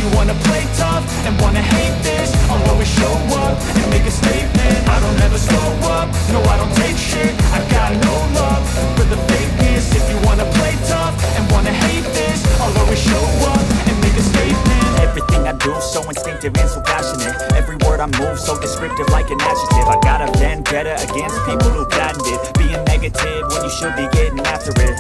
you wanna play tough and wanna hate this, I'll always show up and make a statement. I don't ever slow up, no I don't take shit. I got no love for the fakeness. If you wanna play tough and wanna hate this, I'll always show up and make a statement. Everything I do so instinctive and so passionate. Every word I move so descriptive like an adjective. I got a vendetta against people who patented being negative when you should be getting after it.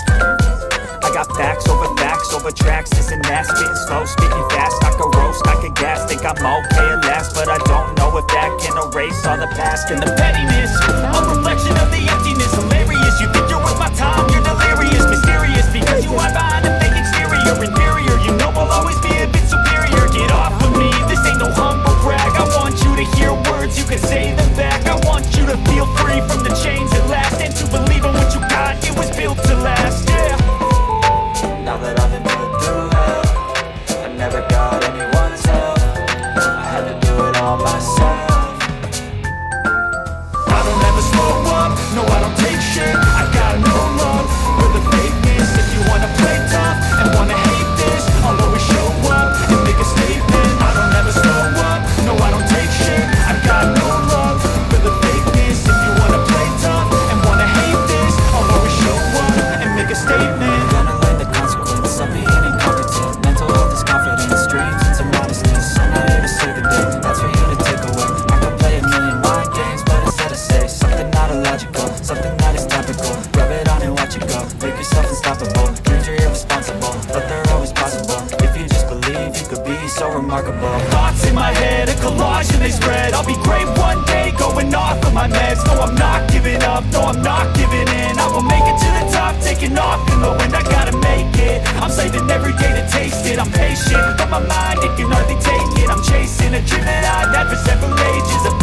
I got facts over tracks, this and that, spitting slow, speaking fast. I could roast, I could gas, think I'm okay at last, but I don't know if that can erase all the past and the pettiness. A reflection of the emptiness, hilarious. You think you're worth my time, you're delirious, mysterious, because you hide behind a fake exterior, inferior. You know I'll always be a bit superior. Get off of me, this ain't no humble brag. I want you to hear words, you can say them back. I want you to feel free from the chains at last, and to believe in what you got, it was built to last, yeah. Now that I've been put through hell, I never got anyone's help. I had to do it all myself. I don't ever slow up, no I don't take shit. I got no love for the fakeness. If you wanna play tough and wanna hate this, I'll always show up and make a statement. I don't ever slow up, no I don't take shit. I got no love for the fakeness. If you wanna play tough and wanna hate this, I'll always show up and make a statement. Of being incompetent, mental health is confidence, dreams and some modestness. I'm not here to save the day, that's for you to take away. I could play a million mind games, but instead I say something not illogical, something that is topical. Rub it on and watch it go, make yourself unstoppable. Dreams are irresponsible, but they're always possible. If you just believe, you could be so remarkable. Thoughts in my head, a collage and they spread. I'll be great one day, going off of my meds. No, I'm not giving up, no, I'm not giving in. I will make it to the top, taking off in the wind. I gotta make it, I'm saving every day to taste it. I'm patient, but my mind, it can hardly take it. I'm chasing a dream that I've had for several ages.